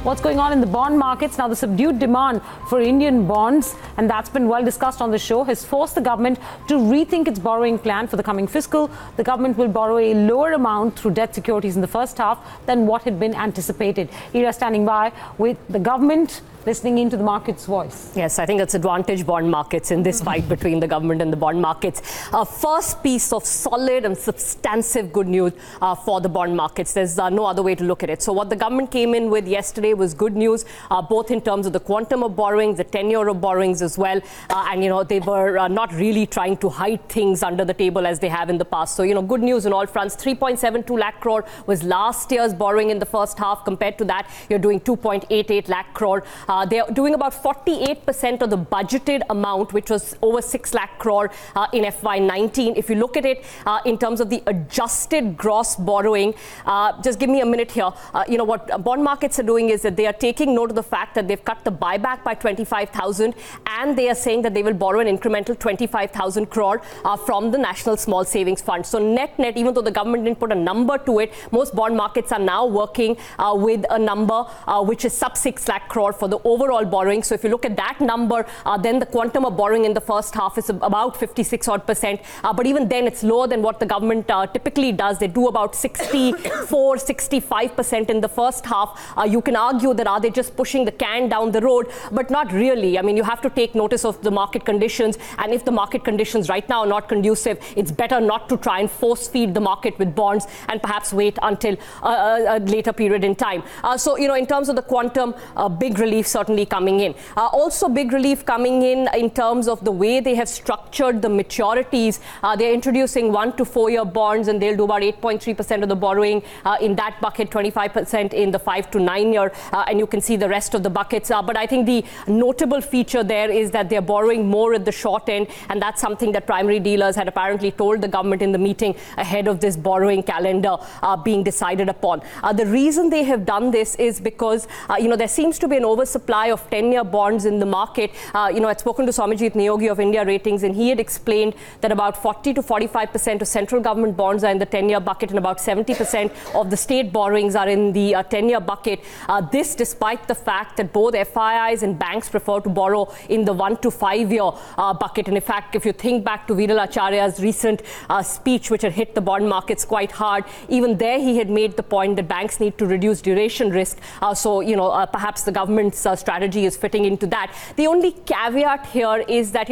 what's going on in the bond markets. Now, the subdued demand for Indian bonds, and that's been well discussed on the show, has forced the government to rethink its borrowing plan for the coming fiscal. The government will borrow a lower amount through debt securities in the first half than what had been anticipated. Ira standing by with the government listening into the market's voice. Yes, I think it's advantage bond markets in this fight between the government and the bond markets. First piece of solid and substantive good news for the bond markets. There's no other way to look at it. So what the government came in with yesterday was good news, both in terms of the quantum of borrowings, the tenure of borrowings as well. And, they were not really trying to hide things under the table as they have in the past. So, good news on all fronts. 3.72 lakh crore was last year's borrowing in the first half. Compared to that, you're doing 2.88 lakh crore. They're doing about 48% of the budgeted amount, which was over 6 lakh crore in FY19. If you look at it in terms of the adjusted gross borrowing, just give me a minute here. What bond markets are doing is that they are taking note of the fact that they've cut the buyback by 25,000, and they are saying that they will borrow an incremental 25,000 crore from the National Small Savings Fund. So net, even though the government didn't put a number to it, most bond markets are now working with a number which is sub 6 lakh crore for the overall borrowing. So if you look at that number, then the quantum of borrowing in the first half is about 56% odd. But even then, it's lower than what the government typically does. They do about 64, 65% in the first half. You can argue that are they just pushing the can down the road? But not really. I mean, you have to take notice of the market conditions. And if the market conditions right now are not conducive, it's better not to try and force feed the market with bonds and perhaps wait until a later period in time. So, in terms of the quantum, big relief certainly coming in. Also big relief coming in terms of the way they have structured the maturities. They're introducing 1 to 4 year bonds, and they'll do about 8.3% of the borrowing in that bucket, 25% in the 5 to 9 year, and you can see the rest of the buckets. But I think the notable feature there is that they're borrowing more at the short end, and that's something that primary dealers had apparently told the government in the meeting ahead of this borrowing calendar being decided upon. The reason they have done this is because there seems to be an oversupply of 10-year bonds in the market. I'd spoken to Somajit Neogi of India Ratings, and he had explained that about 40 to 45% of central government bonds are in the 10-year bucket, and about 70% of the state borrowings are in the 10-year bucket. This despite the fact that both FIIs and banks prefer to borrow in the 1 to 5 year bucket. And in fact, if you think back to Viral Acharya's recent speech, which had hit the bond markets quite hard, even there he had made the point that banks need to reduce duration risk. Perhaps the government's strategy is fitting into that. The only caveat here is that,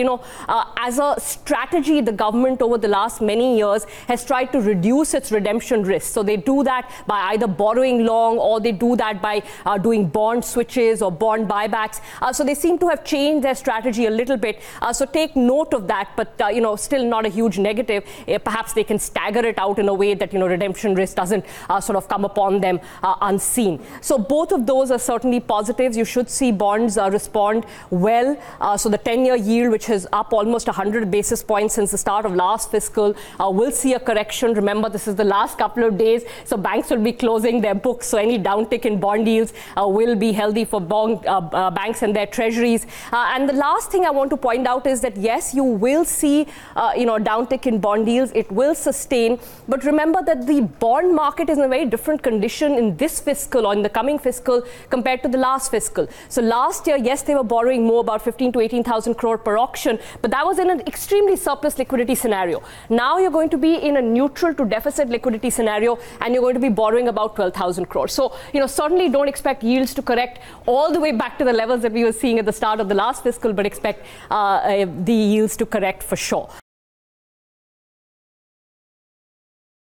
as a strategy, the government over the last many years has tried to reduce its redemption risk. So they do that by either borrowing long, or they do that by doing bond switches or bond buybacks. So they seem to have changed their strategy a little bit. So take note of that, but, still not a huge negative. Perhaps they can stagger it out in a way that, redemption risk doesn't sort of come upon them unseen. So both of those are certainly positives. You should see bonds respond well. So the 10-year yield, which is up almost 100 basis points since the start of last fiscal, will see a correction. Remember, this is the last couple of days, so banks will be closing their books. So any downtick in bond yields will be healthy for banks and their treasuries. And the last thing I want to point out is that, yes, you will see downtick in bond yields. It will sustain. But remember that the bond market is in a very different condition in this fiscal or in the coming fiscal compared to the last fiscal. So last year, yes, they were borrowing more, about 15 to 18,000 crore per auction, but that was in an extremely surplus liquidity scenario. Now you're going to be in a neutral to deficit liquidity scenario, and you're going to be borrowing about 12,000 crores. So, certainly don't expect yields to correct all the way back to the levels that we were seeing at the start of the last fiscal, but expect the yields to correct for sure.